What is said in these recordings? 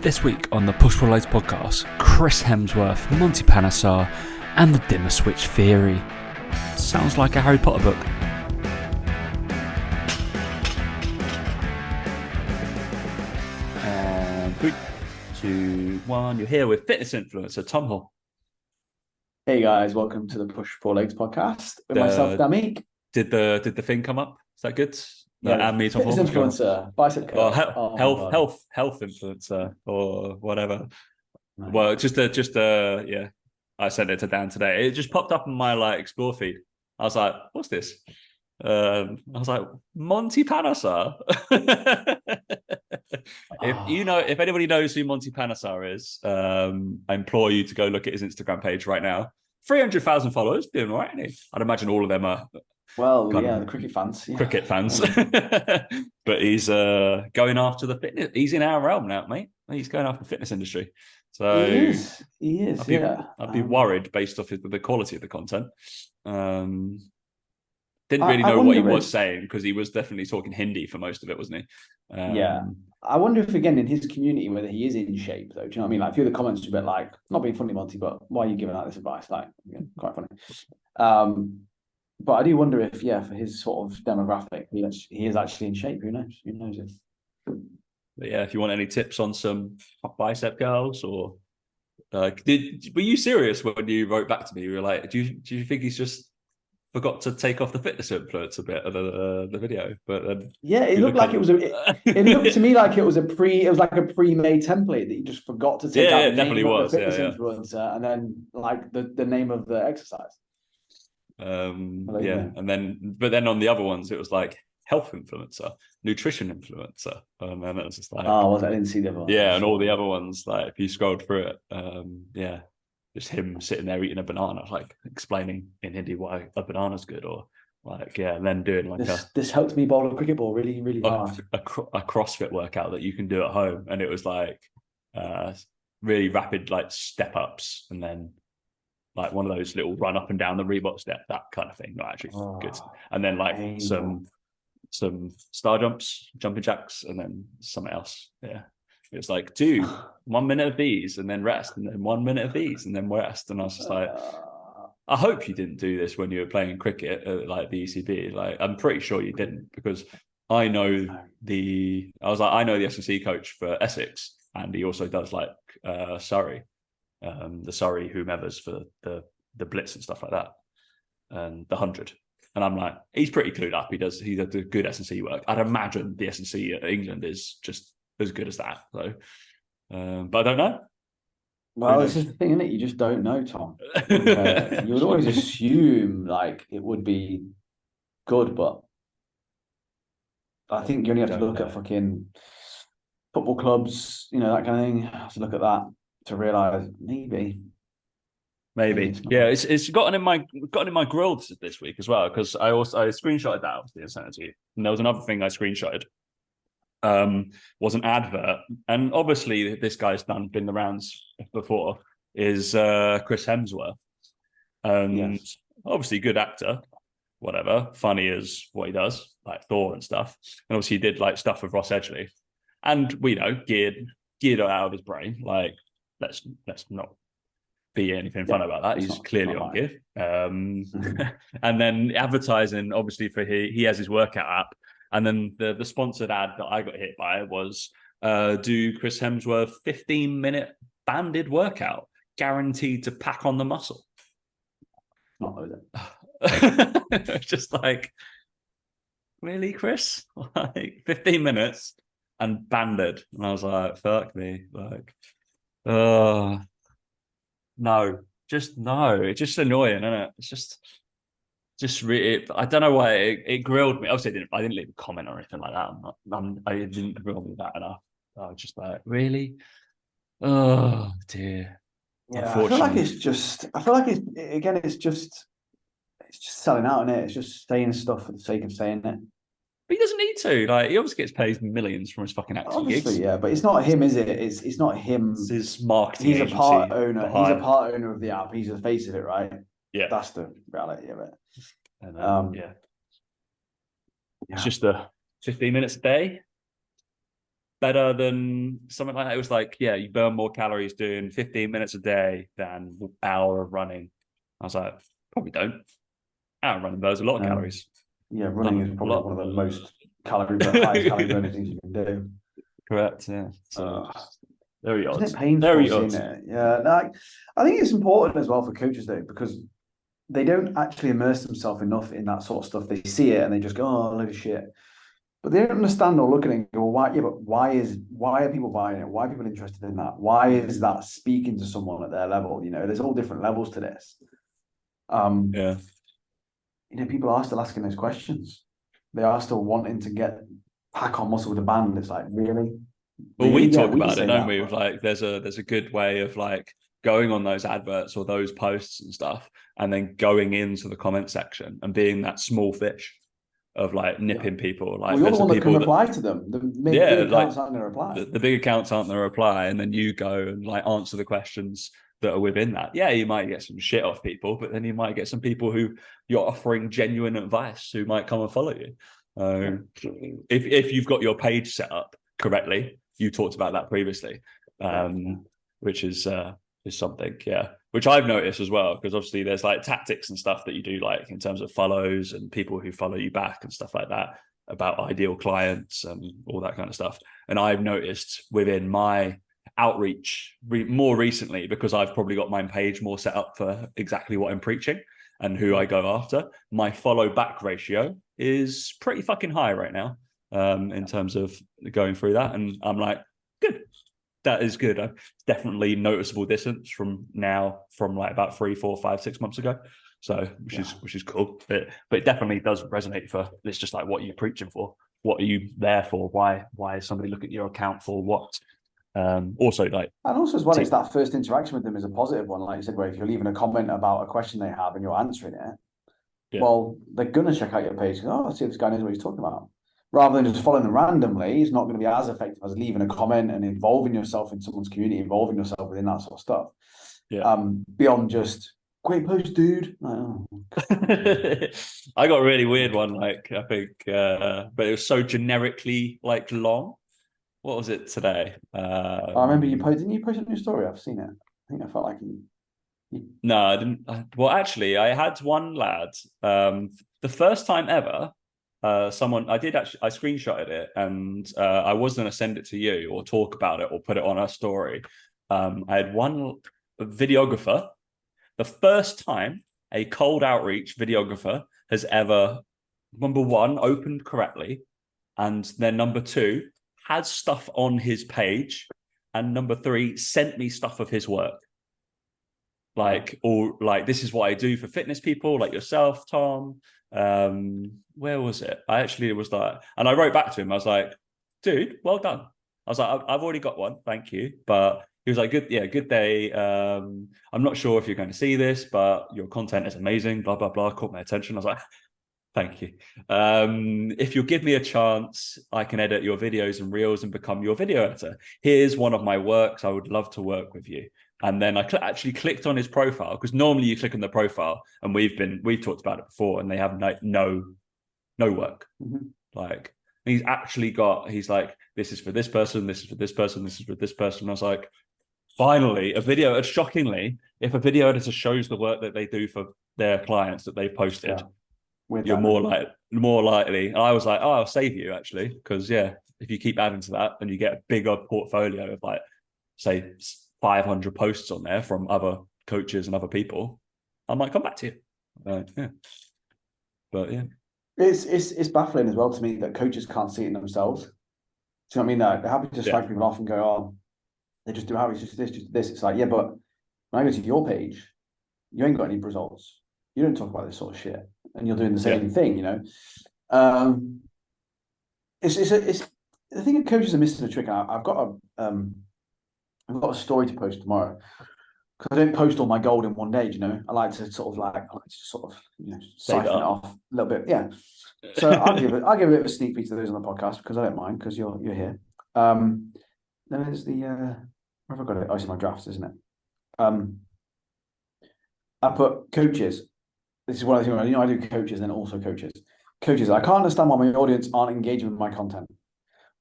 This week on the Push for Loads podcast, Chris Hemsworth, Monty Python, and the dimmer switch theory. Sounds like a Harry Potter book. And 3, 2, 1. You're here with fitness influencer Tom Hall. Hey guys, welcome to the Push for Legs podcast with myself, Damik. Did the thing come up? Is that good? Yeah, and me, Tom fitness Hall. influencer, bicep curl. Health influencer or whatever. Right. Well, yeah. I sent it to Dan today. It just popped up in my explore feed. I was like, "What's this?" I was like, "Monty Python." If anybody knows who Monty Python is, I implore you to go look at his Instagram page right now. 300,000 followers, doing all right. I'd imagine all of them are. The cricket fans. Yeah. Cricket fans. But he's going after the fitness. He's in our realm now, mate. He's going after the fitness industry. So he is. I'd be worried based off the quality of the content. Didn't really know what he was saying because he was definitely talking Hindi for most of it, wasn't he? I wonder if, again, in his community, whether he is in shape, though. Do you know what I mean? Like, a few of the comments are a bit like, not being funny, Monty, but why are you giving out this advice? Quite funny. But I do wonder if, for his sort of demographic, he is actually in shape. Who knows? Who knows if... But yeah, if you want any tips on some bicep girls or were you serious when you wrote back to me? You were like, do you think he's just forgot to take off the fitness influence a bit of the video? But it looked like it was it looked to me like it was like a pre-made template that you just forgot to take out the name of the fitness influencer and then like the name of the exercise. But then on the other ones it was like health influencer, nutrition influencer, and it was just like, I didn't see the other ones. And all the other ones, like if you scrolled through it, just him sitting there eating a banana, like explaining in Hindi why a banana's good, or and then doing this helped me bowl a cricket ball really, really hard. A CrossFit workout that you can do at home, and it was like really rapid step ups, and then like one of those little run up and down the Reebok step, that kind of thing. Not actually good. And then some star jumps, jumping jacks, and then something else. Yeah. It was like, do 1 minute of these and then rest, and then 1 minute of these and then rest. And I was just like, I hope you didn't do this when you were playing cricket at the ECB. Like, I'm pretty sure you didn't, because I know the S&C coach for Essex, and he also does Surrey. The Surrey whomever's for the Blitz and stuff like that, and the 100. And I'm like, he's pretty clued up. He does good S&C work. I'd imagine the S&C at England is just as good as that. So, but I don't know. Well, this is the thing, isn't it? You just don't know, Tom. You would always assume it would be good, but I think you only have to look at fucking football clubs, that kind of thing. You have to look at that to realize maybe. It's gotten in my grill this week as well, because I screenshotted that obviously and sent it to you. And there was another thing I screenshotted. Was an advert, and obviously this guy's been the rounds before. Is Chris Hemsworth, yes. Obviously good actor, whatever, funny as what he does, like Thor and stuff. And obviously he did stuff with Ross Edgley, and we know geared out of his brain. Let's not be anything fun about that. He's clearly on gear. And then advertising, obviously, for he has his workout app. And then the sponsored ad that I got hit by was do Chris Hemsworth 15-minute banded workout guaranteed to pack on the muscle. Not that. Just really, Chris? 15 minutes and banded. And I was like, fuck me. No, just no. It's just annoying, isn't it? It's just really, I don't know why it grilled me. Obviously, I didn't leave a comment or anything like that. I didn't grill me that enough. I was just like, really? Oh dear. Yeah, I feel like it's just selling out, isn't it? It's just saying stuff for the sake of saying it. But he doesn't need to. He obviously gets paid millions from his fucking acting gigs. Yeah, but it's not him, is it? It's not him. It's his marketing. He's a part owner. He's a part owner of the app. He's the face of it, right? Yeah, that's the reality of it. And it's just 15 minutes a day. better than something like that? It was like, yeah, you burn more calories doing 15 minutes a day than an hour of running. I was like, probably don't. Hour of running burns a lot of calories. Yeah, running is A probably lot. one of the most highest calorie burning things you can do. Correct. Yeah. So very Isn't odd. it painful Very seeing odd. it? Yeah, no, I think it's important as well for coaches though, because they don't actually immerse themselves enough in that sort of stuff. They see it and they just go, "Oh, load of shit," but they don't understand or look at it and go, "Why? Yeah, but why are people buying it? Why are people interested in that? Why is that speaking to someone at their level? You know, there's all different levels to this. Yeah. You know, people are still asking those questions. They are still wanting to pack on muscle with a band. It's like, really? Well, Really? we Yeah, talk we about it, say don't that, we? but Like, there's a good way of like going on those adverts or those posts and stuff, and then going into the comment section and being that small fish of like yeah. nipping people. Well, Like, you're the there's the one that can people that, reply to them. The big yeah, like accounts aren't going to reply. the big accounts aren't the reply, and then you go and like answer the questions that are within that. Yeah, you might get some shit off people, but then you might get some people who you're offering genuine advice who might come and follow you. If you've got your page set up correctly, you talked about that previously, which is something, yeah, which I've noticed as well, because obviously there's like tactics and stuff that you do, like in terms of follows and people who follow you back and stuff like that, about ideal clients and all that kind of stuff. And I've noticed within my outreach more recently, because I've probably got my page more set up for exactly what I'm preaching and who I go after, my follow back ratio is pretty fucking high right now, in terms of going through that. And I'm like, good. That is good. Definitely noticeable distance from like about 3, 4, 5, 6 months ago. So which is cool. But it definitely does resonate for, it's just like, what are you preaching for? What are you there for? Why is somebody looking at your account for what? Also, like, and also as well, it's that first interaction with them is a positive one, like you said, where if you're leaving a comment about a question they have and you're answering it, well, they're gonna check out your page. Oh, I see, this guy knows what he's talking about. Rather than just following them randomly, it's not going to be as effective as leaving a comment and involving yourself in someone's community, involving yourself within that sort of stuff. Beyond just great post, dude. Oh. I got a really weird one, like, I think, but it was so generically like long. What was it today? I remember didn't you post on your story? I've seen it. I think I felt like no, I didn't. Well, actually, I had one lad, the first time ever. Someone, I screenshotted it, and I was going to send it to you or talk about it or put it on our story. I had one videographer. The first time a cold outreach videographer has ever, number one, opened correctly, and then number two, had stuff on his page, and number three, sent me stuff of his work. Like, or like, this is what I do for fitness people like yourself, Tom. Where was it? It was like, and I wrote back to him. I was like, dude, well done. I was like, I've already got one, thank you. But he was like, good day. I'm not sure if you're going to see this, but your content is amazing, blah, blah, blah. Caught my attention. I was like, thank you. If you'll give me a chance, I can edit your videos and reels and become your video editor. Here's one of my works. I would love to work with you. And then I actually clicked on his profile, because normally you click on the profile, and we've talked about it before, and they have no work. Mm-hmm. Like, he's actually he's like, this is for this person, this is for this person, this is for this person. I was like, finally, a video. Shockingly, if a video editor shows the work that they do for their clients that they've posted, you're more likely. And I was like, oh, I'll save you actually, because if you keep adding to that and you get a bigger portfolio of, like, say 500 posts on there from other coaches and other people, I might come back to you. But yeah, it's baffling as well to me that coaches can't see it in themselves. Do you know what I mean? They're happy to slag people off and go, oh, they just do how it's just this. It's like, yeah, but when I go to your page, you ain't got any results. You don't talk about this sort of shit, and you're doing the same thing. You know, it's I think coaches are missing a trick. I've got a story to post tomorrow, because I don't post all my gold in one day. You know, I like to sort of siphon it off a little bit. Yeah. So I'll give a bit of a sneak peek to those on the podcast, because I don't mind, because you're here. There's the where have I got it? Oh, it's in my drafts, isn't it? I put coaches. This is one of the things, I do coaches and then also coaches. Coaches, I can't understand why my audience aren't engaging with my content.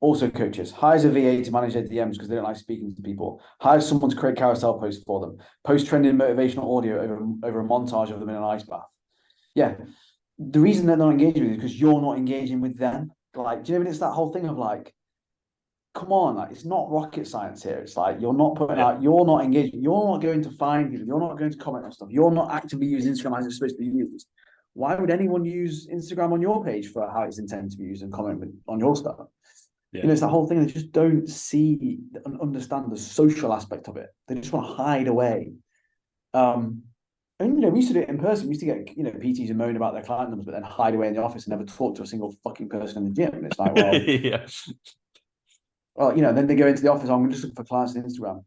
Also coaches. Hires a VA to manage their DMs because they don't like speaking to people. Hires someone to create carousel posts for them. Post trending motivational audio over a montage of them in an ice bath. Yeah. The reason they're not engaging with you is because you're not engaging with them. Like, do you know what it's that whole thing of like, come on, like it's not rocket science here. It's like you're not putting out, you're not engaging, you're not going to find people, you're not going to comment on stuff, you're not actively using Instagram as it's supposed to be used. Why would anyone use Instagram on your page for how it's intended to be used and comment on your stuff? Yeah. You know, it's that whole thing. They just don't see and understand the social aspect of it. They just want to hide away. And we used to do it in person. We used to get PTs and moan about their client numbers, but then hide away in the office and never talk to a single fucking person in the gym. And it's like, well, yeah. Well, then they go into the office. I'm just looking for clients on Instagram.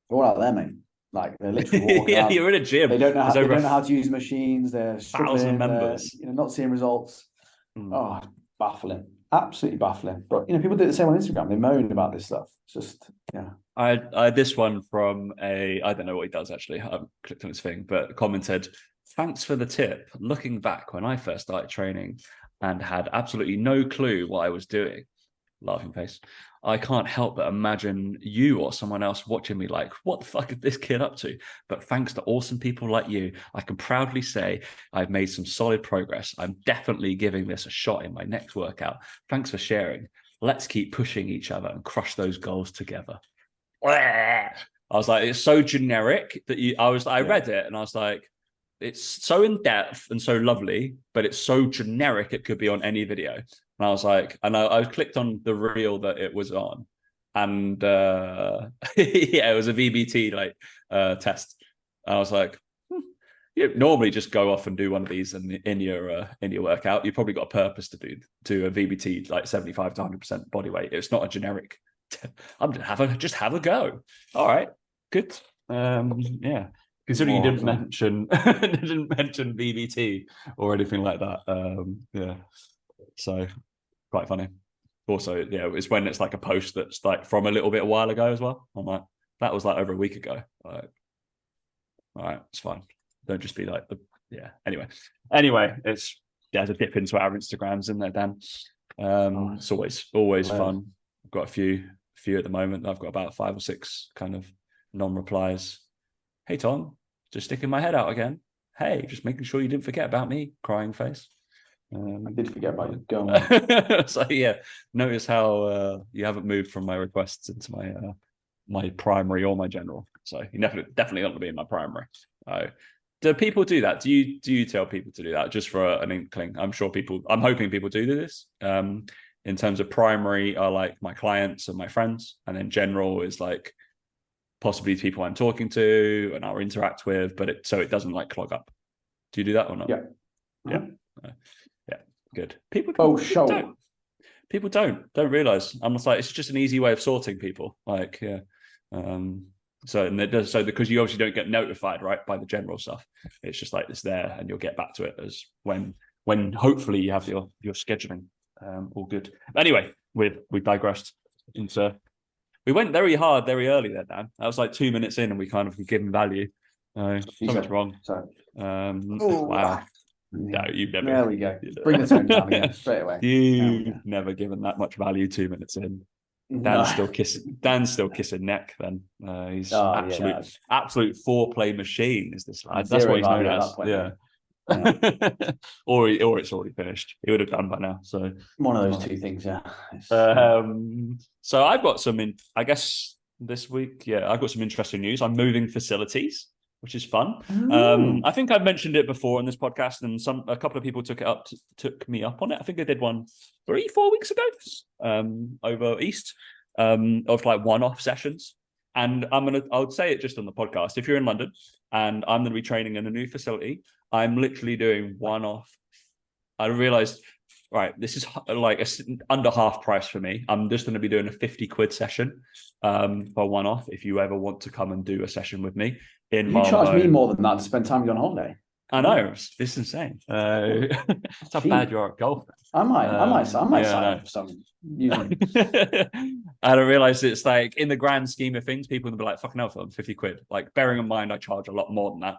They're all out there, mate. Like they're literally walking around. You're in a gym. They don't know how to use machines. They're struggling. Members. Not seeing results. Oh, baffling. Absolutely baffling. But people do the same on Instagram. They moan about this stuff. It's just I had this one from I don't know what he does actually. I clicked on his thing, but commented, "Thanks for the tip. Looking back when I first started training and had absolutely no clue what I was doing." Laughing face. "I can't help but imagine you or someone else watching me like, what the fuck is this kid up to? But thanks to awesome people like you, I can proudly say I've made some solid progress. I'm definitely giving this a shot in my next workout. Thanks for sharing. Let's keep pushing each other and crush those goals together." I was like, it's so generic that I read it and I was like, it's so in depth and so lovely, but it's so generic it could be on any video. And I was like, I clicked on the reel that it was on, and yeah, it was a VBT test. And I was like, you normally just go off and do one of these in your workout. You've probably got a purpose to do a VBT like 75 to 100% body weight. It's not a generic. I'm just have a go. All right, good. Yeah. Considering you didn't mention VBT or anything like that. Yeah. So quite funny. Also, yeah, it's when it's like a post that's like from a little bit a while ago as well. I'm like, that was like over a week ago. Like, all right, it's fine. Don't just be like Anyway, there's a dip into our Instagrams in there, Dan. It's always fun. I've got a few at the moment. I've got about 5 or 6 kind of non-replies. "Hey Tom, just sticking my head out again. Hey, just making sure you didn't forget about me." Crying face. I did forget about you. Go on. So yeah, notice how you haven't moved from my requests into my primary or my general. So you definitely not to be in my primary. Do people do that? Do you tell people to do that just for an inkling? I'm hoping people do this. In terms of primary are like my clients and my friends, and then general is like possibly people I'm talking to and I'll interact with, but so it doesn't like clog up. Do you do that or not? Yeah. Yeah. Yeah. Good. People don't realize. I'm just like, it's just an easy way of sorting people. Like, yeah. So because you obviously don't get notified, right, by the general stuff. It's just like it's there and you'll get back to it as when hopefully you have your scheduling all good. Anyway, we digressed into. We went very hard, very early there, Dan. That was like 2 minutes in, and we kind of given value. Something's wrong. Sorry. Wow. No, you've never. There we go. Bring the tone down again straight away. You've never given that much value 2 minutes in. Dan's still kissing neck. Then he's absolute foreplay machine. Is this lad? That's what he's known as. Point, yeah. or it's already finished. He would have done by now. So one of those two things, yeah. So I've got I guess this week, I've got some interesting news. I'm moving facilities, which is fun. I think I've mentioned it before in this podcast, and a couple of people took me up on it. I think I did one 3-4 weeks ago over East of like one-off sessions. And I would say it just on the podcast. If you're in London and I'm going to be training in a new facility, I'm literally doing one-off. I realized, right, this is like under half price for me. I'm just going to be doing a 50 quid session for one-off. If you ever want to come and do a session with me in Marlow. You charge me more than that to spend time with you on holiday. I know, this is insane. That's how bad you are at golf. I might sign up for some. And I realized it's like in the grand scheme of things, people will be like, fucking hell, for 50 quid. Like, bearing in mind, I charge a lot more than that.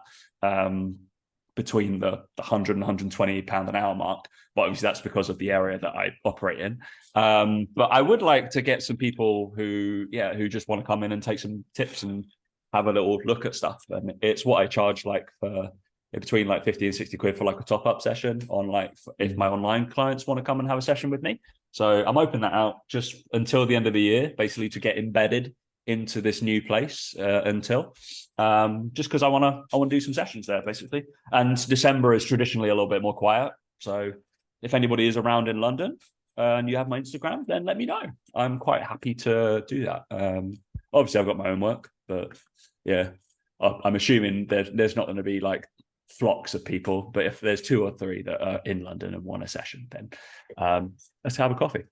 between the 100 and 120 pound an hour mark. But obviously that's because of the area that I operate in. But I would like to get some people who just want to come in and take some tips and have a little look at stuff. And it's what I charge like for between like 50 and 60 quid for like a top-up session on like if my online clients want to come and have a session with me. So I'm opening that out just until the end of the year, basically to get embedded into this new place just because I want to do some sessions there basically. And December is traditionally a little bit more quiet. So if anybody is around in London and you have my Instagram, then let me know. I'm quite happy to do that. Obviously I've got my own work, but yeah, I'm assuming there's not going to be like flocks of people, but if there's 2 or 3 that are in London and want a session, then let's have a coffee.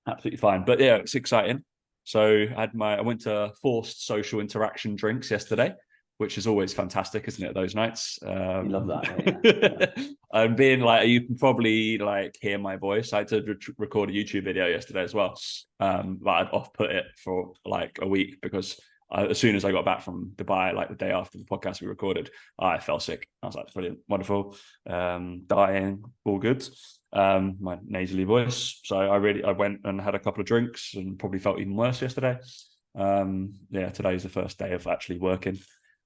Absolutely fine. But yeah, it's exciting. So I went to forced social interaction drinks yesterday, which is always fantastic, isn't it? Those nights. You love that. Yeah. I'm being like, you can probably like hear my voice. I had to record a YouTube video yesterday as well, but I'd off put it for like a week because as soon as I got back from Dubai, like the day after the podcast we recorded, I fell sick. I was like, brilliant, wonderful, dying, all good. My nasally voice. So I went and had a couple of drinks and probably felt even worse yesterday. Today's the first day of actually working.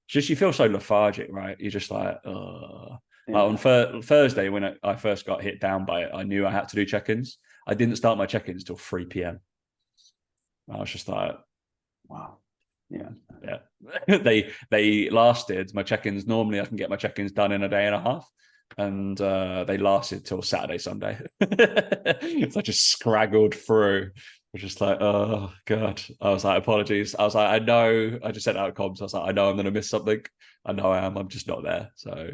Just you feel so lethargic, right? You're just like, oh. Yeah. On Thursday when I first got hit down by it, I knew I had to do check-ins. I didn't start my check-ins till 3 p.m. I was just like, wow. Yeah. They lasted. My check-ins, normally I can get my check-ins done in a day and a half, and they lasted till Saturday, Sunday. So I just scraggled through. I was just like, oh god. I was like, apologies. I was like, I know. I just sent out comms. I was like, I know I'm going to miss something. I know I am. I'm just not there. So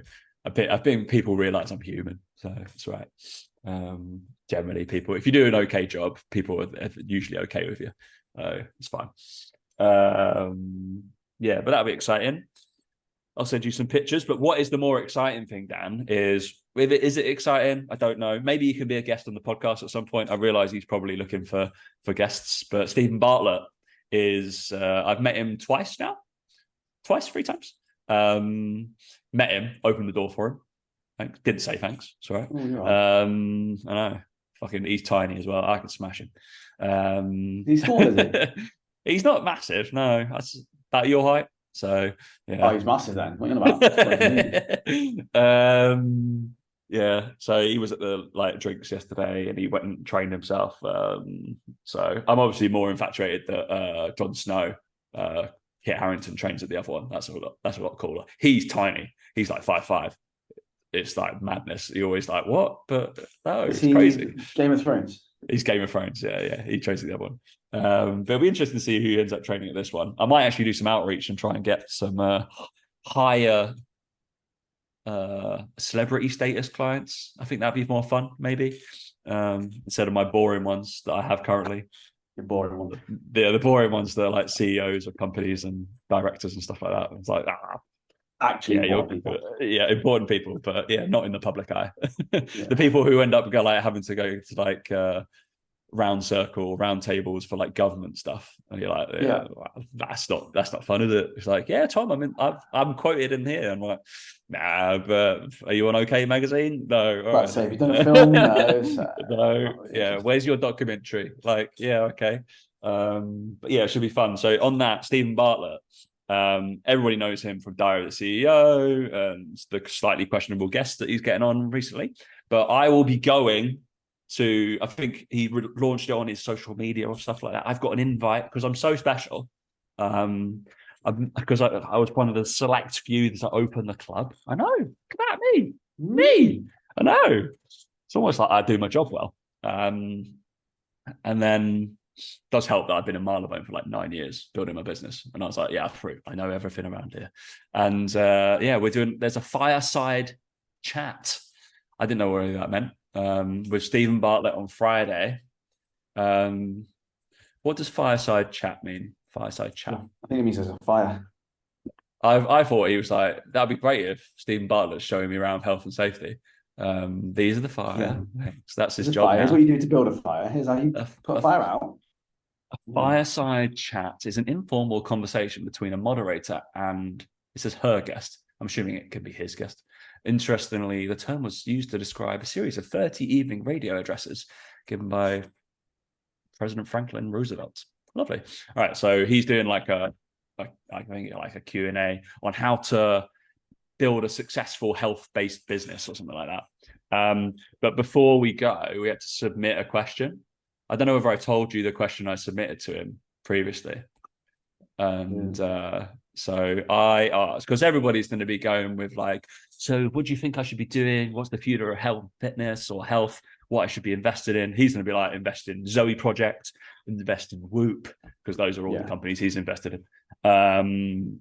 I think people realize I'm human. So that's right. Generally, people, if you do an okay job, people are usually okay with you. It's fine. But that'll be exciting. I'll send you some pictures. But what is the more exciting thing, Dan, is is it exciting? I don't know. Maybe you can be a guest on the podcast at some point. I realize he's probably looking for guests, but Stephen Bartlett is I've met him twice now. 3 times. Met him, opened the door for him. Thanks. Didn't say thanks. Sorry. Right. I know. Fucking he's tiny as well. I could smash him. He's small, is he? He's not massive, no. That's about your height. So yeah. Oh, he's massive then. What are you about? So he was at the like drinks yesterday and he went and trained himself. So I'm obviously more infatuated that Jon Snow, Kit Harington trains at the other one. That's a lot cooler. He's tiny. He's like 5'5". It's like madness. You're always like, what? But no, it's crazy. Game of Thrones. He's Game of Thrones. Yeah. He trains at the other one. But it'll be interesting to see who ends up training at this one. I might actually do some outreach and try and get some higher celebrity status clients. I think that'd be more fun, maybe, instead of my boring ones that I have currently. The boring ones. The boring ones that are like CEOs of companies and directors and stuff like that. It's like, actually, important people, but not in the public eye. The people who end up having to go to like round tables for like government stuff, and you're like, that's not fun, is it? It's like, Tom, I'm quoted in here. I'm like, nah, but are you on OK Magazine? No. Right. So have you done a film? No. Where's your documentary? Like, okay. But it should be fun. So on that, Stephen Bartlett. Everybody knows him from Diary of the CEO and the slightly questionable guests that he's getting on recently. But I will be going to, I think he launched it on his social media or stuff like that. I've got an invite because I'm so special. Because I was one of the select few that opened the club. I know. Look at that, me. I know. It's almost like I do my job well. And then does help that I've been in Marylebone for like 9 years building my business. And I was like, I know everything around here. And there's a fireside chat. I didn't know what that meant. With Stephen Bartlett on Friday. What does fireside chat mean? Fireside chat. I think it means there's a fire. I thought he was like, that'd be great if Stephen Bartlett's showing me around health and safety. These are the fire. Yeah. So that's his job. Here's what you do to build a fire. Here's how you put a fire out. A fireside chat is an informal conversation between a moderator and, it says her guest. I'm assuming it could be his guest. Interestingly, the term was used to describe a series of 30 evening radio addresses given by President Franklin Roosevelt. Lovely. All right, so he's doing like I think like a Q&A on how to build a successful health-based business or something like that. But before we go, we had to submit a question. I don't know whether I told you the question I submitted to him previously. And so I asked, because everybody's going to be going with like, so what do you think I should be doing? What's the future of health, fitness or health? What I should be invested in? He's going to be like, invest in Zoe Project, invest in Whoop, because those are all the companies he's invested in.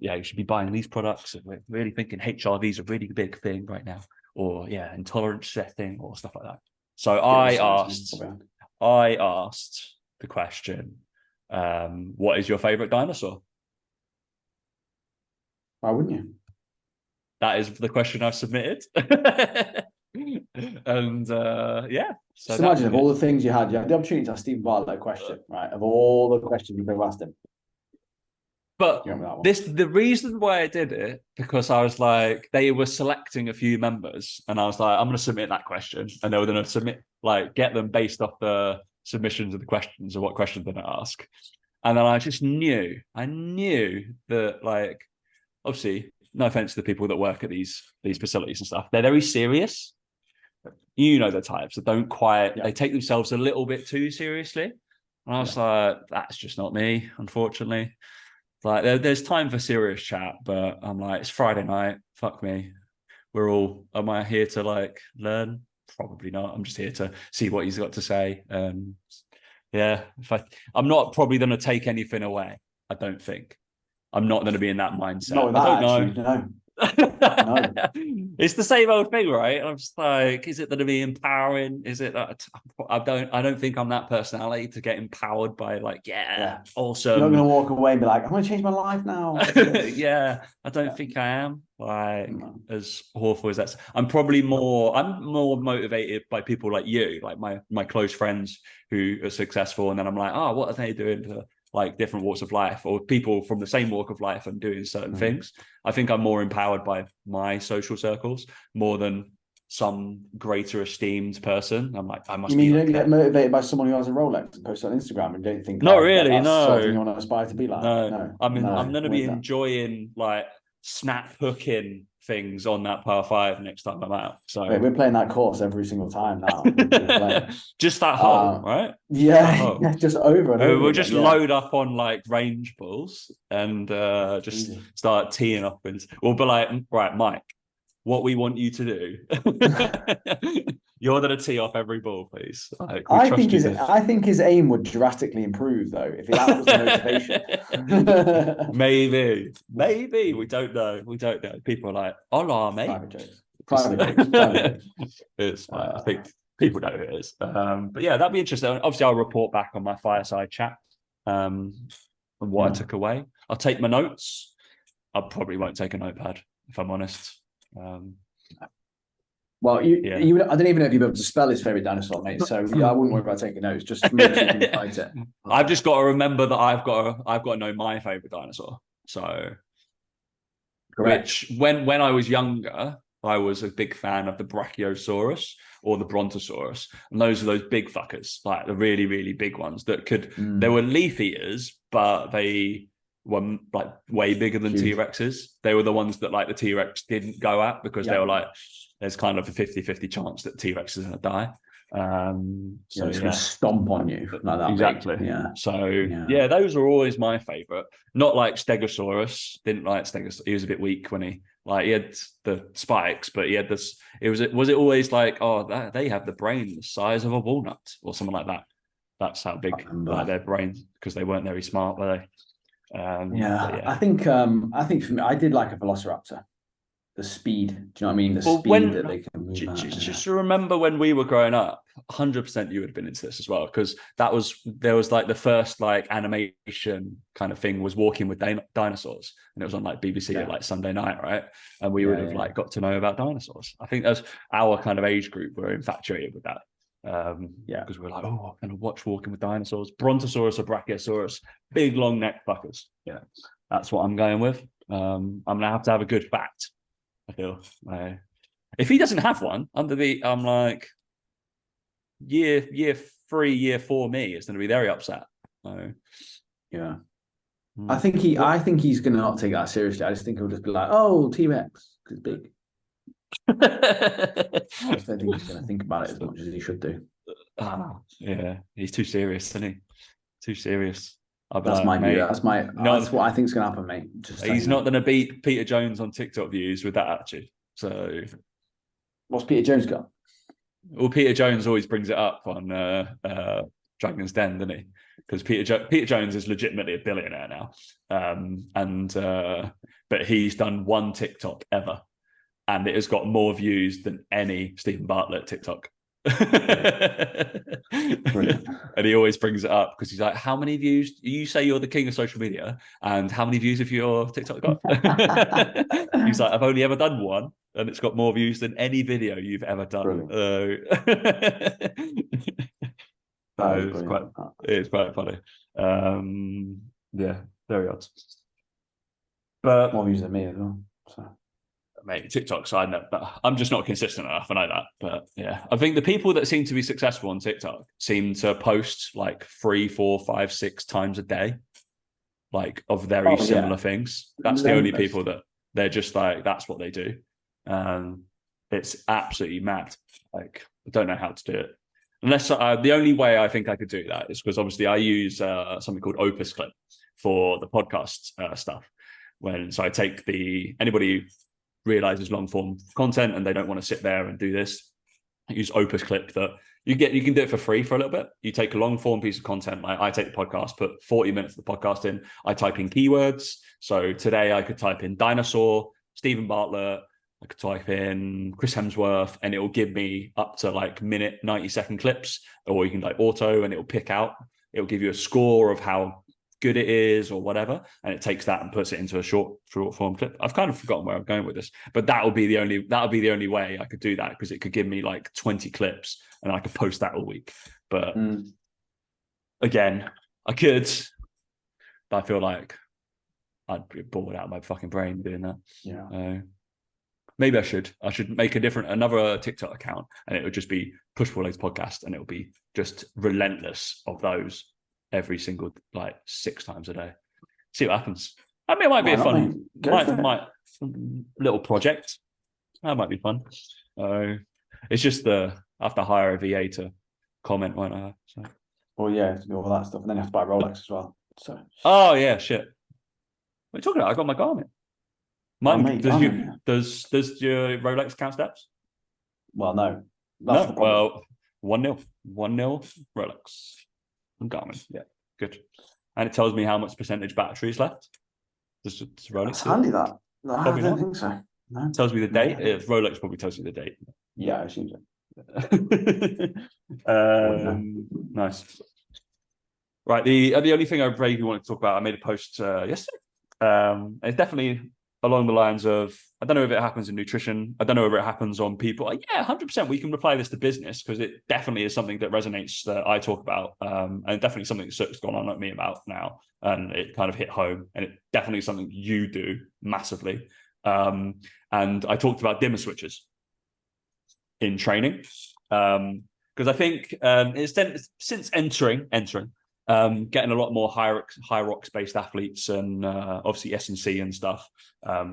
You should be buying these products. We're really thinking HRV is a really big thing right now, or intolerance setting or stuff like that. So I asked the question, what is your favorite dinosaur? Why wouldn't you? That is the question I submitted. And so just imagine of all the things you had the opportunity to ask Stephen Bartlett a question, right? Of all the questions you could have asked him. But the reason why I did it, because I was like, they were selecting a few members, and I was like, I'm going to submit that question, and they were going to submit, like, get them based off the submissions of the questions or what questions they're going to ask. And then I just knew that, like, obviously, no offense to the people that work at these facilities and stuff, they're very serious. You know the types that don't quite, they take themselves a little bit too seriously. And I was like, that's just not me, unfortunately. Like, there's time for serious chat, but I'm like, it's Friday night. Fuck me. Am I here to like learn? Probably not. I'm just here to see what he's got to say. I'm not probably going to take anything away. I don't think. I'm not going to be in that mindset. Not with that, I don't know. No. It's the same old thing, right? And I'm just like, is it going to be empowering? Is it that I don't think I'm that personality to get empowered by like, awesome. You're not going to walk away and be like, I'm going to change my life now. I don't think I am like as awful as that. I'm more motivated by people like you, like my close friends who are successful, and then I'm like, what are they doing to like different walks of life, or people from the same walk of life and doing certain things. I think I'm more empowered by my social circles more than some greater esteemed person. I'm like, I must. You mean you don't get motivated by someone who has a Rolex and posts on Instagram and don't think? Not really. That's no. Sort of thing you want to aspire to be like. No. I'm going to be enjoying like snap hooking things on that par 5 next time I'm out. So we're playing that course every single time now. Just that hole, right? Just over and over. We'll just load up on like range balls and just start teeing up, and we'll be like, right, Mike, what we want you to do. You're going to tee off every ball, please. Like, I think his aim would drastically improve, though, if that was the motivation. Maybe. We don't know. People are like, hola, mate. Private jokes. It's fine. I think people know who it is. But yeah, that'd be interesting. Obviously, I'll report back on my fireside chat and what I took away. I'll take my notes. I probably won't take a notepad, if I'm honest. Well, I don't even know if you'll be able to spell his favorite dinosaur, mate. So I wouldn't worry about taking notes. Just make sure you can write it. I've just got to remember that I've got to know my favorite dinosaur. So, correct. Which when I was younger, I was a big fan of the Brachiosaurus or the Brontosaurus, and those are those big fuckers, like the really, really big ones that could. They were leaf eaters, but they were like way bigger than T-Rexes. They were the ones that like the T-Rex didn't go at because they were like, there's kind of a 50-50 chance that T-Rex is going to die. So it's going to stomp on you like that. Exactly. Big. Yeah. So those are always my favorite. Not like Stegosaurus. Didn't like Stegosaurus. He was a bit weak when he had the spikes, but he had this. Was it always like, they have the brain the size of a walnut or something like that. That's how big like their brains, because they weren't very smart, were they? I think for me, I did like a Velociraptor. The speed, do you know what I mean? Speed that they can move. Just remember when we were growing up, 100% you would have been into this as well, because there was like the first like animation kind of thing was Walking with Dinosaurs, and it was on like BBC at like Sunday night, right? And we would have like got to know about dinosaurs. I think that's our kind of age group were infatuated with that. Because we're like, I'm gonna watch Walking with Dinosaurs, Brontosaurus or Brachiosaurus, big long neck fuckers. Yeah, that's what I'm going with. I'm gonna have to have a good fact. I feel If he doesn't have one under the, I'm like, year 3, year 4 me is going to be very upset. So, yeah. I think he's going to not take that seriously. I just think he'll just be like, "Oh, T-Rex, it's big." I just don't think he's going to think about it as much as he should do. Yeah, he's too serious, isn't he? Too serious. That's my view. That's what I think is going to happen, mate. He's not going to beat Peter Jones on TikTok views with that attitude. So, what's Peter Jones got? Well, Peter Jones always brings it up on Dragon's Den, doesn't he? Because Peter Jones is legitimately a billionaire now, but he's done one TikTok ever, and it has got more views than any Stephen Bartlett TikTok. And he always brings it up because he's like, how many views? You say you're the king of social media, and how many views have your TikTok got? He's like, I've only ever done one, and it's got more views than any video you've ever done. It's quite funny. Yeah, very odd. But more views than me as well. So. Mate, TikTok's I'm just not consistent enough. I know that, but yeah, I think the people that seem to be successful on TikTok seem to post like 3, 4, 5, 6 times a day, like of very similar things. That's the only people that they're just like, that's what they do. It's absolutely mad. Like, I don't know how to do it. Unless the only way I think I could do that is because obviously I use something called Opus Clip for the podcast stuff. So I take anybody who realizes long form content and they don't want to sit there and do this, I use Opus Clip that you can do it for free for a little bit. You take a long form piece of content, like I take the podcast, put 40 minutes of the podcast in, I type in keywords. So today I could type in dinosaur, Stephen Bartlett, I could type in Chris Hemsworth, and it will give me up to like minute 90-second clips, or you can like auto and it will pick out, it will give you a score of how good it is or whatever, and it takes that and puts it into a short form clip. I've kind of forgotten where I'm going with this, but that would be the only way I could do that, because it could give me like 20 clips and I could post that all week. But again, I could, but I feel like I'd be bored out of my fucking brain doing that. Yeah. Maybe I should make another TikTok account, and it would just be Push Pull Legs Podcast, and it would be just relentless of those every single, like 6 times a day. See what happens. I mean, it might be a fun little project. That might be fun. It's just I have to hire a VA to comment, won't I? So. Well, yeah, to do all that stuff, and then you have to buy Rolex as well. So. Oh yeah, shit. What are you talking about? I got my Garmin. Does your Rolex count steps? Well, no. That's the problem. Well, 1-0 Rolex. Garmin, yeah, good. And it tells me how much percentage battery is left. Does Rolex? It's handy that. No, I don't think so. No. It tells me the date. Rolex probably tells you the date. Yeah, I assume so. Nice. Right. The only thing I really wanted to talk about, I made a post yesterday. It's definitely along the lines of, I don't know if it happens in nutrition. I don't know if it happens on people. Yeah, 100%. We can apply this to business, because it definitely is something that resonates, that I talk about, and definitely something that's gone on at me about now. And it kind of hit home, and it definitely is something you do massively. And I talked about dimmer switches in training, because I think since entering, getting a lot more high rocks based athletes, and obviously S&C and stuff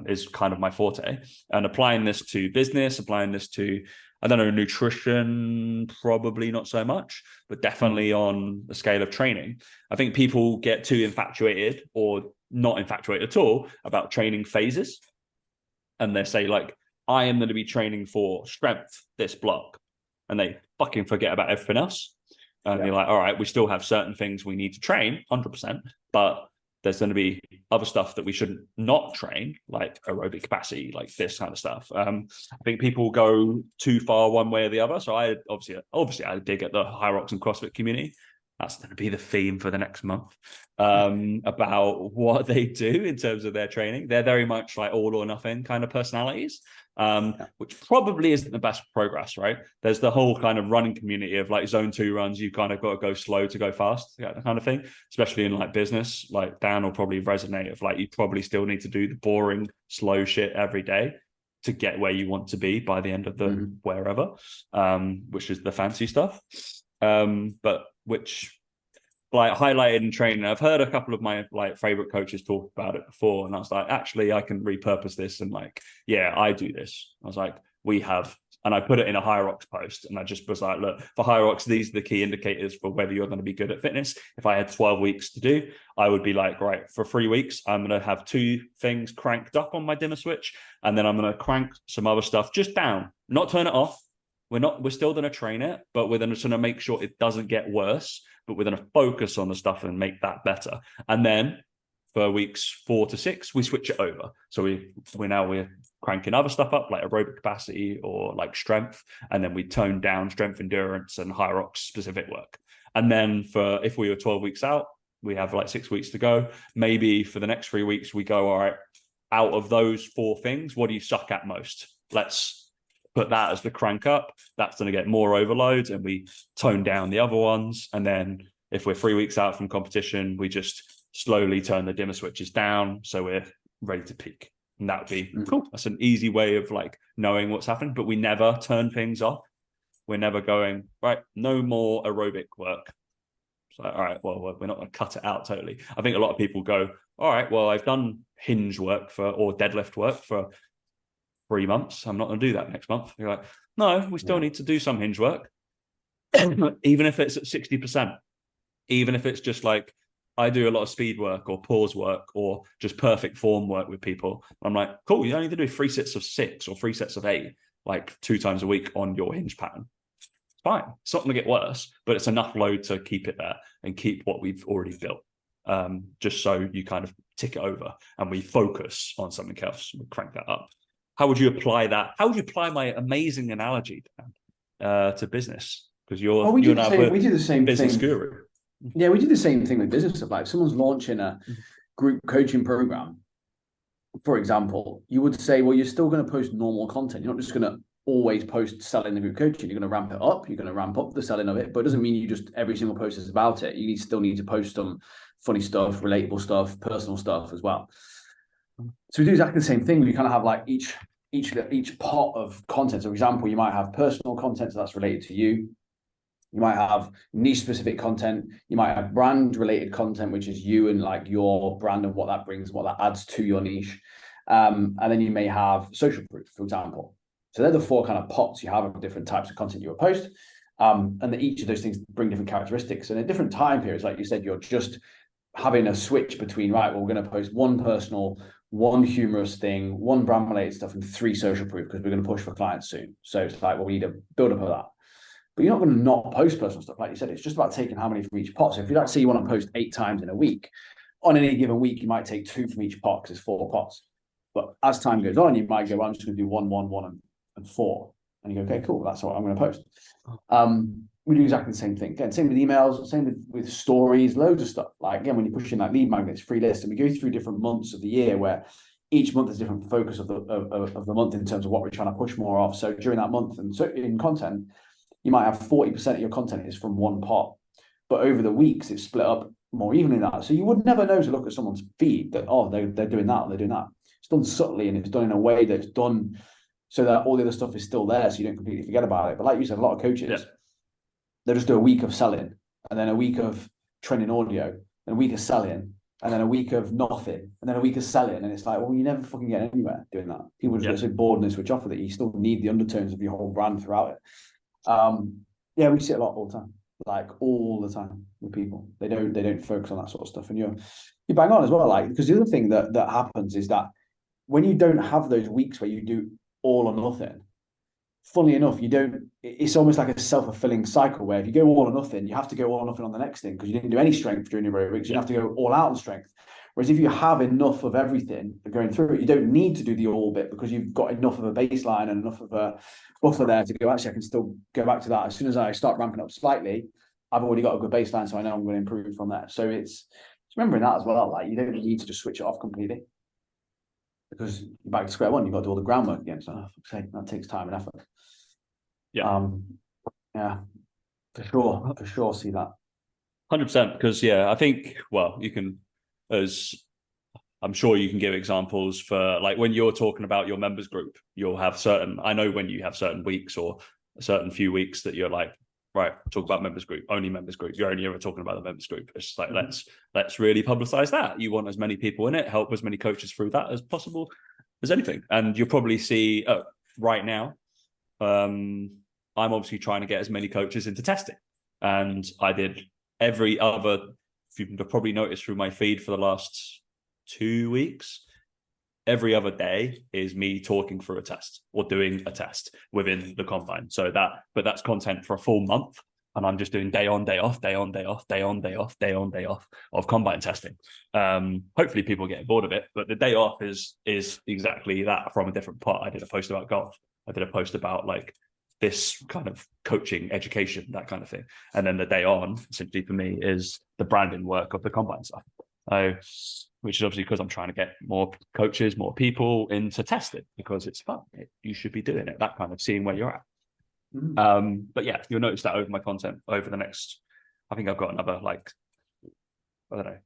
is kind of my forte, and applying this to business, applying this to, I don't know, nutrition, probably not so much, but definitely on the scale of training. I think people get too infatuated, or not infatuated at all, about training phases. And they say like, I am going to be training for strength this block, and they fucking forget about everything else. And you're like, all right, we still have certain things we need to train 100%, but there's going to be other stuff that we should not train, like aerobic capacity, like this kind of stuff. I think people go too far one way or the other. So I obviously I dig at the High Rocks and CrossFit community. That's going to be the theme for the next month, about what they do in terms of their training. They're very much like all or nothing kind of personalities, which probably isn't the best progress, right? There's the whole kind of running community of like zone 2 runs. You kind of got to go slow to go fast, that kind of thing, especially in like business. Like Dan will probably resonate of like, you probably still need to do the boring, slow shit every day. to get where you want to be by the end of the wherever, which is the fancy stuff. But which like highlighted in training, I've heard a couple of my like favorite coaches talk about it before, and I was like, actually, I can repurpose this, and like, yeah, I do this. I was like, we have, and I put it in a Hierarchs post, and I just was like, look, for Hierarchs, these are the key indicators for whether you're going to be good at fitness. If I had 12 weeks to do, I would be like, right, for 3 weeks, I'm going to have 2 things cranked up on my dimmer switch, and then I'm going to crank some other stuff just down, not turn it off. We're still going to train it, but we're going to make sure it doesn't get worse, but we're going to focus on the stuff and make that better. And then for weeks 4 to 6, we switch it over. So we're cranking other stuff up like aerobic capacity or like strength. And then we tone down strength, endurance, and Hierarchs specific work. And then if we were 12 weeks out, we have like 6 weeks to go. Maybe for the next 3 weeks, we go, all right, out of those 4 things, what do you suck at most? Let's put that as the crank up. That's going to get more overload, and we tone down the other ones. And then if we're 3 weeks out from competition, we just slowly turn the dimmer switches down so we're ready to peak. And that would be cool. That's an easy way of like knowing what's happening, but we never turn things off. We're never going, right, no more aerobic work. So, all right, well, we're not going to cut it out totally. I think a lot of people go, all right, well, I've done hinge work or deadlift work for 3 months. I'm not going to do that next month. You're like, no, we still need to do some hinge work, even if it's at 60%, even if it's just like, I do a lot of speed work or pause work or just perfect form work with people. I'm like, cool, you don't need to do 3 sets of 6 or 3 sets of 8, like 2 times a week on your hinge pattern. It's fine. It's not going to get worse, but it's enough load to keep it there and keep what we've already built. Just so you kind of tick it over and we focus on something else. We crank that up. How would you apply that? How would you apply my amazing analogy to business? Because we do the same business thing. Guru. Yeah, we do the same thing with business stuff. Like if someone's launching a group coaching program, for example, you would say, well, you're still going to post normal content. You're not just going to always post selling the group coaching. You're going to ramp it up. You're going to ramp up the selling of it, but it doesn't mean you just every single post is about it. You still need to post some funny stuff, relatable stuff, personal stuff as well. So we do exactly the same thing. We kind of have like each pot of content. So for example, you might have personal content that's related to you. You might have niche specific content. You might have brand related content, which is you and like your brand and what that brings, what that adds to your niche. And then you may have social proof, for example. So they're the 4 kind of pots you have of different types of content you will post. And each of those things bring different characteristics. And at different time periods, like you said, you're just having a switch between, right, well, we're going to post 1 personal, 1 humorous thing, 1 brand related stuff, and 3 social proof because we're going to push for clients soon. So it's like, well, we need a build up of that. But you're not going to not post personal stuff. Like you said, it's just about taking how many from each pot. So if you like say you want to post 8 times in a week, on any given week, you might take 2 from each pot because it's 4 pots. But as time goes on, you might go, well, I'm just going to do 1, 1, 1, and 4. And you go, okay, cool, that's what I'm going to post. We do exactly the same thing. Again, same with emails, same with stories, loads of stuff. Like again, when you're pushing like lead magnets, free lists, and we go through different months of the year where each month is a different focus of the month in terms of what we're trying to push more of. So during that month, and so in content, you might have 40% of your content is from 1 pot, but over the weeks it's split up more evenly than that. So you would never know to look at someone's feed that, oh, they're doing that, or they're doing that. It's done subtly and it's done in a way that's done so that all the other stuff is still there, so you don't completely forget about it. But like you said, a lot of coaches, they'll just do a week of selling, and then a week of training audio, and a week of selling, and then a week of nothing, and then a week of selling. And it's like, well, you never fucking get anywhere doing that. People just get so bored and switch off with it. You still need the undertones of your whole brand throughout it. We see it a lot all the time, like all the time with people. They don't focus on that sort of stuff. And you're bang on as well, like, because the other thing that happens is that when you don't have those weeks where you do all or nothing, funnily enough, it's almost like a self-fulfilling cycle where if you go all or nothing, you have to go all or nothing on the next thing because you didn't do any strength during your aerobics. You have to go all out on strength. Whereas if you have enough of everything going through it, you don't need to do the all bit because you've got enough of a baseline and enough of a buffer there to go, actually, I can still go back to that. As soon as I start ramping up slightly, I've already got a good baseline, so I know I'm going to improve from there. So it's remembering that as well. Like you don't need to just switch it off completely because you're back to square one. You've got to do all the groundwork again. So that takes time and effort. For sure see that. 100%, because I think, well, you can, as I'm sure you can give examples for like when you're talking about your members group, you'll have certain, I know when you have certain weeks or a certain few weeks that you're like, right, talk about members group, only members group. You're only ever talking about the members group. It's like, let's really publicize that. You want as many people in it, help as many coaches through that as possible as anything. And you'll probably see right now, I'm obviously trying to get as many coaches into testing. And I did every other, you've probably noticed through my feed for the last 2 weeks, every other day is me talking through a test or doing a test within the combine. So but that's content for a full month. And I'm just doing day on, day off, day on, day off, day on, day off, day on, day off of combine testing. Hopefully people get bored of it, but the day off is exactly that from a different part. I did a post about golf. I did a post about like this kind of coaching, education, that kind of thing. And then the day on, essentially for me, is the branding work of the combine stuff. Which is obviously because I'm trying to get more coaches, more people into testing because it's fun. You should be doing it, that kind of seeing where you're at. But yeah, you'll notice that over my content over the next, I think I've got another like, I don't know,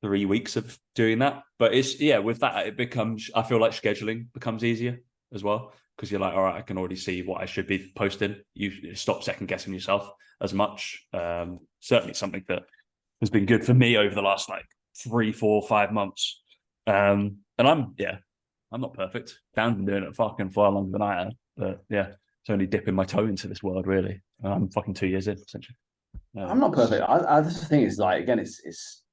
3 weeks of doing that. But it's, yeah, with that, it becomes, I feel like scheduling becomes easier as well. Because you're like, all right, I can already see what I should be posting. You stop second guessing yourself as much. Certainly something that has been good for me over the last like 3, 4, 5 months. And I'm not perfect. Dan's been doing it fucking far longer than I have. But yeah, it's only dipping my toe into this world, really. I'm fucking 2 years in, essentially. I'm not perfect. This the thing is like, again, it's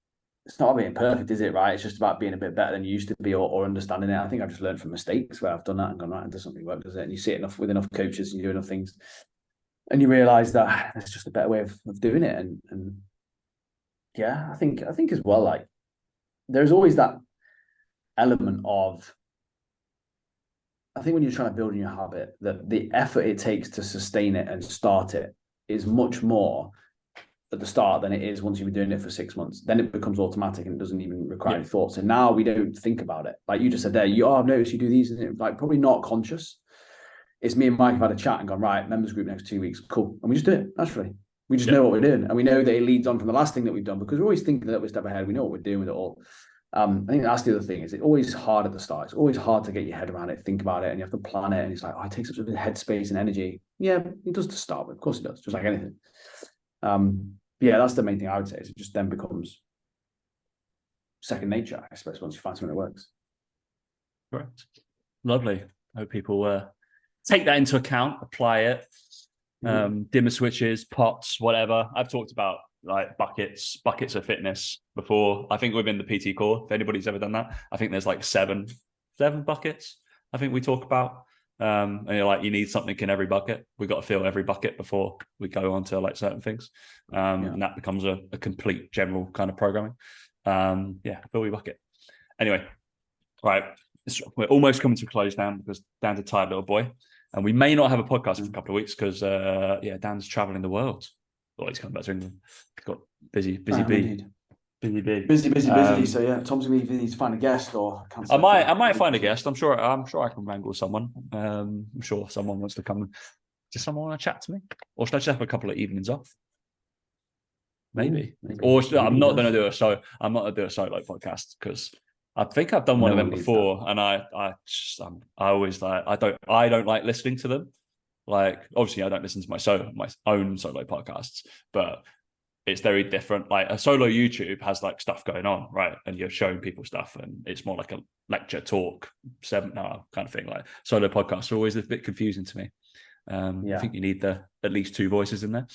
not being perfect, is it? Right? It's just about being a bit better than you used to be, or understanding it. I think I've just learned from mistakes where I've done that and gone, right, it does something work, does it? And you see it enough with enough coaches and you do enough things, and you realise that it's just a better way of doing it. And yeah, I think as well, like there's always that element of, I think when you're trying to build a new habit, that the effort it takes to sustain it and start it is much more at the start than it is once you've been doing it for 6 months. Then it becomes automatic and it doesn't even require any thought. So now we don't think about it. Like you just said there, I've noticed you do these, and it, like probably not conscious. It's me and Mike have had a chat and gone, right, members group next 2 weeks, cool. And we just do it naturally. We just know what we're doing. And we know that it leads on from the last thing that we've done because we're always thinking that we're a step ahead. We know what we're doing with it all. I think that's the other thing, is it's always hard at the start. It's always hard to get your head around it, think about it, and you have to plan it. And it's like, it takes such a headspace and energy. Yeah, it does to start with. Of course it does, just like anything. Yeah, that's the main thing I would say, is it just then becomes second nature, I suppose, once you find something that works. Correct. Lovely. I hope people take that into account, apply it. Dimmer switches, pots, whatever. I've talked about like buckets of fitness before. I think within the PT core, if anybody's ever done that, I think there's like seven buckets I think we talk about. And you're like, you need something in every bucket. We've got to fill every bucket before we go on to like certain things. And that becomes a complete general kind of programming. Fill your bucket. Anyway, right. We're almost coming to a close down because Dan's a tired little boy. And we may not have a podcast for a couple of weeks because, Dan's traveling the world. Well, he's coming back to England. He's got busy bee. Busy. So yeah, Tom's gonna need to find a guest, or I might find a guest. I'm sure I can wrangle someone. I'm sure someone wants to come. Does someone want to chat to me, or should I just have a couple of evenings off? Maybe. Or I'm not going to do a solo. I'm not going to do a solo podcast because I think I've done one of them before, and I always like I don't like listening to them. Like obviously I don't listen to my own solo podcasts, but it's very different. Like a solo YouTube has like stuff going on, right? And you're showing people stuff, and it's more like a lecture, talk, seminar kind of thing. Like solo podcasts are always a bit confusing to me. I think you need at least 2 voices in there,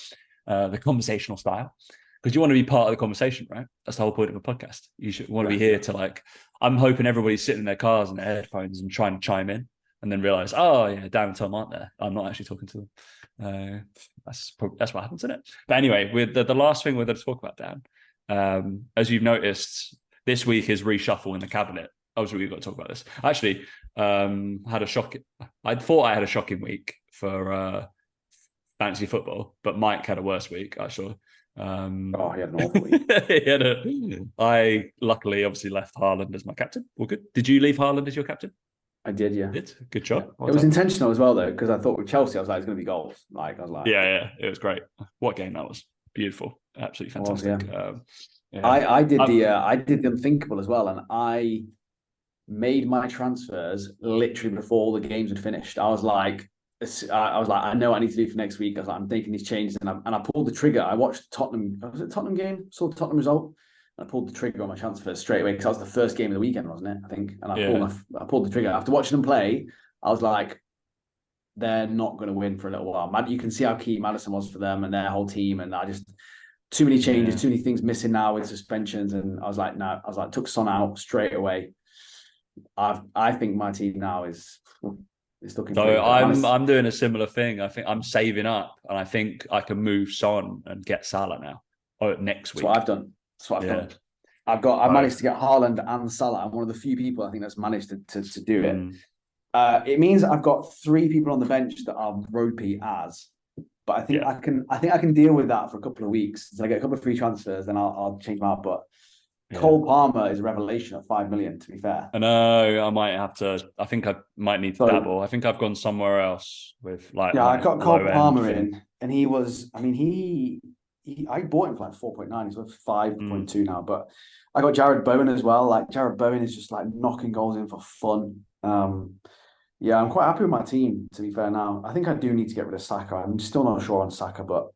the conversational style, because you want to be part of the conversation, right? That's the whole point of a podcast. You should want to be here to like. I'm hoping everybody's sitting in their cars and their headphones and trying to chime in, and then realize, oh yeah, Dan and Tom aren't there. I'm not actually talking to them. That's what happens, isn't it? But anyway, with the last thing we're going to talk about, Dan, as you've noticed, this week is reshuffle in the cabinet. Obviously, we've got to talk about this. Actually, had a shock. I thought I had a shocking week for fantasy football, but Mike had a worse week. I saw. He had an awful week. I luckily obviously left Haaland as my captain. All good. Did you leave Haaland as your captain? I did, yeah. Good job. Yeah. Well, it was intentional as well, though, because I thought with Chelsea, I was like, it's going to be goals. Like, I was like, yeah, it was great. What game that was! Beautiful, absolutely fantastic. Yeah. I did the unthinkable as well, and I made my transfers literally before all the games had finished. I was like, I know what I need to do for next week. I was like, I'm making these changes, and I pulled the trigger. I watched Tottenham. Was it Tottenham game? Saw the Tottenham result. I pulled the trigger on my transfers straight away because that was the first game of the weekend, wasn't it? I think, and I pulled the trigger after watching them play. I was like, they're not going to win for a little while. You can see how key Madison was for them and their whole team, and I just too many changes, too many things missing now with suspensions, and I was like, no, took Son out straight away. I think my team now is looking. So I'm doing a similar thing. I think I'm saving up, and I think I can move Son and get Salah now. Or next week. That's what I've done. I've managed to get Haaland and Salah. I'm one of the few people I think that's managed to do it. It means I've got 3 people on the bench that are ropey as, but I think I can deal with that for a couple of weeks. So I get a couple of free transfers, then I'll change them out. But Cole Palmer is a revelation at 5 million, to be fair. I know I might have to. I think I might need to dabble. I think I've gone somewhere else with like. Yeah, I got Cole Palmer in, and he was. I mean, I bought him for like 4.9. He's worth 5.2 now. But I got Jared Bowen as well. Like Jared Bowen is just like knocking goals in for fun. Yeah, I'm quite happy with my team, to be fair now. I think I do need to get rid of Saka. I'm still not sure on Saka, but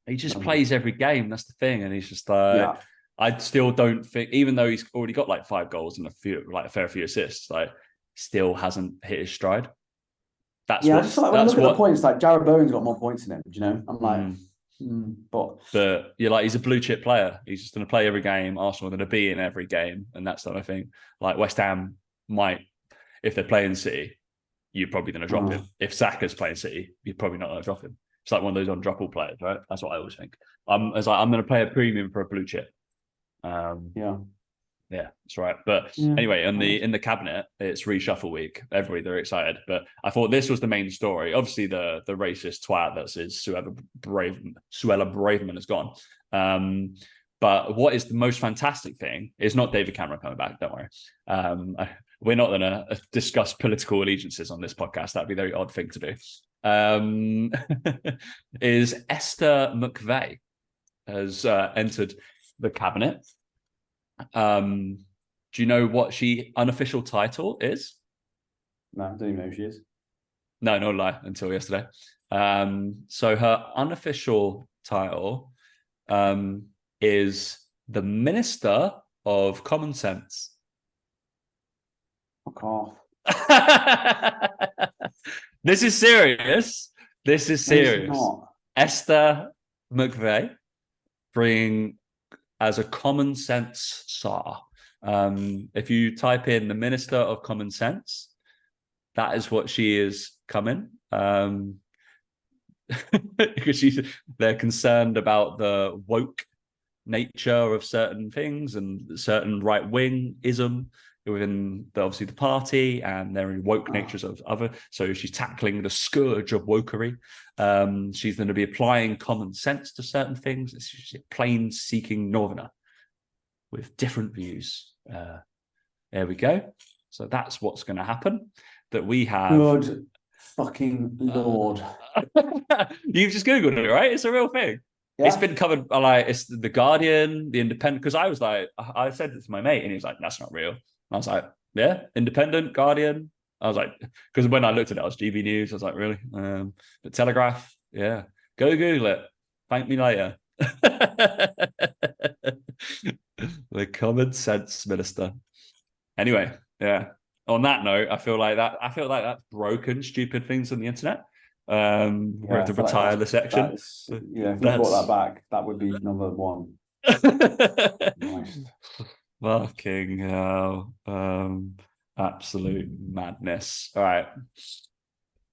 he just plays every game. That's the thing. And he's just like, I still don't think, even though he's already got like 5 goals and a fair few assists, like still hasn't hit his stride. That's I just like when I look at the points, like Jared Bowen's got more points than him, you know? I'm like, but you're like, he's a blue chip player. He's just going to play every game. Arsenal are going to be in every game. And that's the thing. Like West Ham might, if they're playing City, you're probably going to drop him. If Saka's playing City, you're probably not going to drop him. It's like one of those undroppable players, right? That's what I always think. I'm going to pay a premium for a blue chip. That's right. But anyway, in the cabinet, it's reshuffle week. Everybody, they're excited. But I thought this was the main story. Obviously, the racist twat that is Suella Braverman has gone. But what is the most fantastic thing is not David Cameron coming back. Don't worry. We're not going to discuss political allegiances on this podcast. That'd be a very odd thing to do. Is Esther McVeigh has entered the cabinet. Do you know what she unofficial title is? No, I don't even know who she is. No, no lie, until yesterday. So her unofficial title is the Minister of Common Sense. Fuck off. This is serious. This is serious. Esther McVeigh bringing as a common sense SAR. If you type in the Minister of Common Sense, that is what she is coming. Because they're concerned about the woke nature of certain things and certain right-wing-ism within obviously the party, and their woke natures of other. So she's tackling the scourge of wokery. She's going to be applying common sense to certain things. She's a plain-seeking northerner with different views. There we go. So that's what's going to happen. That we have. Good fucking Lord. You've just Googled it, right? It's a real thing. Yeah. It's been covered by like it's the Guardian, the Independent. Because I was like, I said it to my mate, and he was like, "That's not real." I was like, yeah, Independent, Guardian. I was like, because when I looked at it, I was GB News. I was like, really? The Telegraph, yeah. Go Google it. Thank me later. The Common Sense Minister. Anyway, yeah. On that note, I feel like that's broken stupid things on the internet. We have to retire the section. If you brought that back, that would be number 1. Nice. Fucking hell. Absolute madness. All right.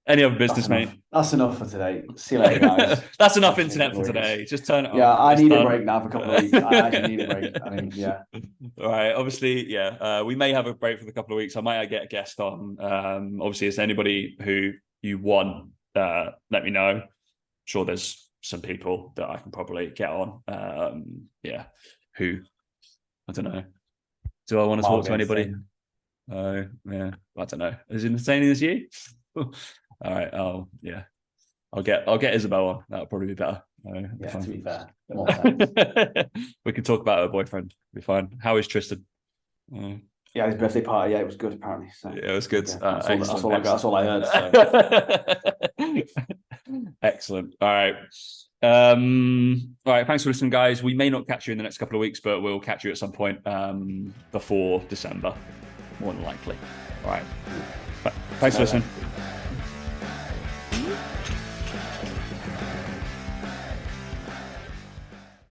Any other business, mate? That's enough for today. See you later, guys. That's enough internet for today. Just turn it off. Yeah, I need a break now for a couple of weeks. I actually need a break. I mean, yeah. All right. Obviously, yeah. We may have a break for a couple of weeks. I might get a guest on. Obviously, is anybody who you want, let me know. I'm sure there's some people that I can probably get on. Who, I don't know. Do I want to talk to anybody? Yeah, I don't know. As insane as you? All right. Oh, yeah. I'll get Isabel on. That'll probably be better. Yeah, to be fair, more sense. We can talk about her boyfriend. Be fine. How is Tristan? Yeah, his birthday party. Yeah, it was good apparently. So yeah, it was good. that's all I got. That's all I heard. So. Excellent. All right. All right. Thanks for listening, guys. We may not catch you in the next couple of weeks, but we'll catch you at some point before December, more than likely. All right. Thanks for listening.